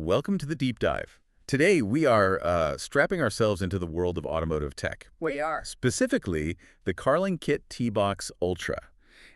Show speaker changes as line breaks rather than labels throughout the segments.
Welcome to the deep dive. Today we are strapping ourselves into the world of automotive tech.
We are.
Specifically, the Carlinkit Tbox Ultra.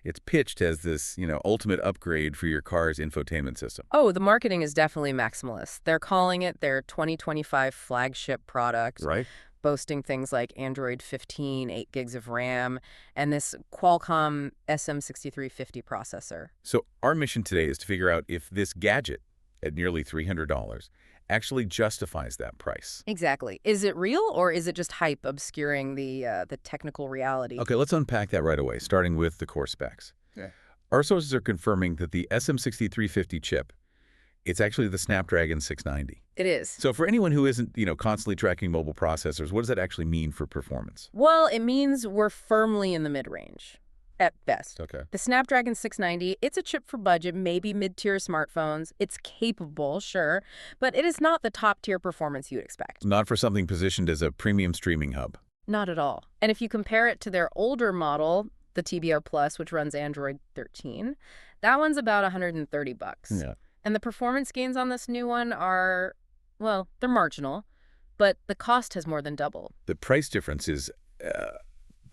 It's pitched as this, ultimate upgrade for your car's infotainment system.
Oh, the marketing is definitely maximalist. They're calling it their 2025 flagship product,
Right?
boasting things like Android 15, 8 gigs of RAM, and this Qualcomm SM6350 processor.
So our mission today is to figure out if this gadget, at nearly $300, actually justifies that price.
Exactly. Is it real or is it just hype obscuring the technical reality?
Okay, let's unpack that right away, starting with the core specs.
Yeah.
Our sources are confirming that the SM6350 chip, it's actually the Snapdragon 690.
It is.
So for anyone who isn't, constantly tracking mobile processors, what does that actually mean for performance?
Well, it means we're firmly in the mid-range, at best.
Okay.
The Snapdragon 690, it's a chip for budget, maybe mid-tier smartphones. It's capable, sure, but it is not the top-tier performance you'd expect.
Not for something positioned as a premium streaming hub.
Not at all. And if you compare it to their older model, the TBO Plus, which runs Android 13, that one's about $130.
Yeah.
And the performance gains on this new one are, well, they're marginal, but the cost has more than doubled.
The price difference is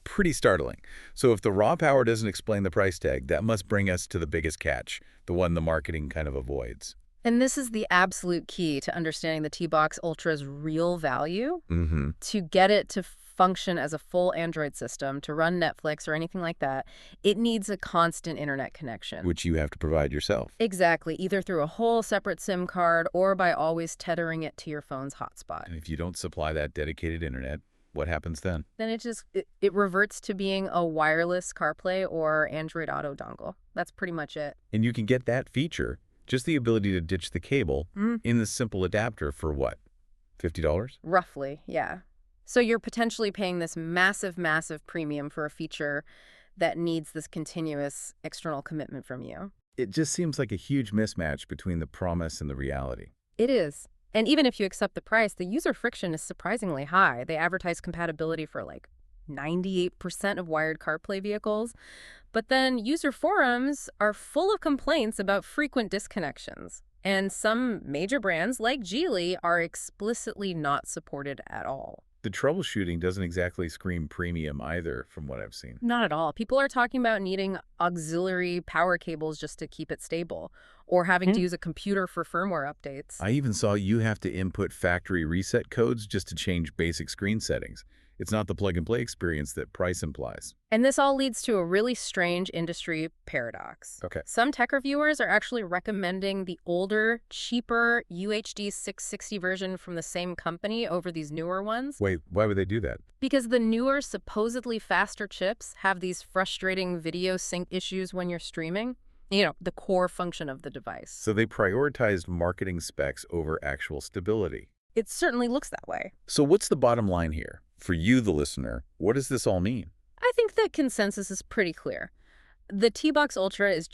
pretty startling. So if the raw power doesn't explain the price tag, that must bring us to the biggest catch, the one the marketing kind of avoids.
And this is the absolute key to understanding the Tbox Ultra's real value.
Mm-hmm.
To get it to function as a full Android system, to run Netflix or anything like that, it needs a constant internet connection.
Which you have to provide yourself.
Exactly, either through a whole separate SIM card or by always tethering it to your phone's hotspot.
And if you don't supply that dedicated internet, what happens then?
Then it reverts to being a wireless CarPlay or Android Auto dongle. That's pretty much it.
And you can get that feature, just the ability to ditch the cable, in the simple adapter for what, $50?
Roughly, yeah. So you're potentially paying this massive, massive premium for a feature that needs this continuous external commitment from you.
It just seems like a huge mismatch between the promise and the reality.
It is. And even if you accept the price, the user friction is surprisingly high. They advertise compatibility for like 98% of wired CarPlay vehicles. But then user forums are full of complaints about frequent disconnections. And some major brands like Geely are explicitly not supported at all.
The troubleshooting doesn't exactly scream premium either, from what I've seen.
Not at all. People are talking about needing auxiliary power cables just to keep it stable, or having to use a computer for firmware updates.
I even saw you have to input factory reset codes just to change basic screen settings. It's not the plug-and-play experience that price implies.
And this all leads to a really strange industry paradox.
Okay.
Some tech reviewers are actually recommending the older, cheaper UHD 660 version from the same company over these newer ones.
Wait, why would they do that?
Because the newer, supposedly faster chips have these frustrating video sync issues when you're streaming. The core function of the device.
So they prioritized marketing specs over actual stability.
It certainly looks that way.
So what's the bottom line here? For you, the listener, what does this all mean?
I think the consensus is pretty clear. The Tbox Ultra is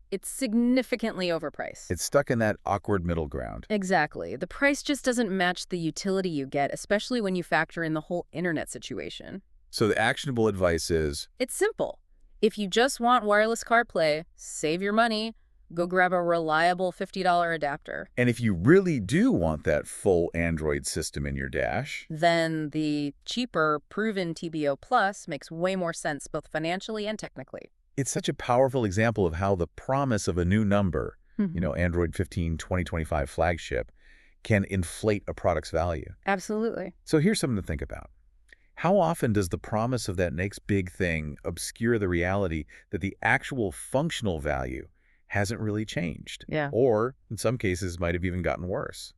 it's significantly overpriced.
It's stuck in that awkward middle ground.
Exactly. The price just doesn't match the utility you get, especially when you factor in the whole internet situation.
So the actionable advice is,
It's simple. If you just want wireless CarPlay, save your money, go grab a reliable $50 adapter.
and if you really do want that full Android system in your dash,
Then the cheaper, proven TBO Plus makes way more sense both financially and technically.
it's such a powerful example of how the promise of a new number, Android 15 2025 flagship, can inflate a product's value.
Absolutely.
So here's something to think about. How often does the promise of that next big thing obscure the reality that the actual functional value hasn't really changed?
Yeah.
Or, in some cases, might have even gotten worse?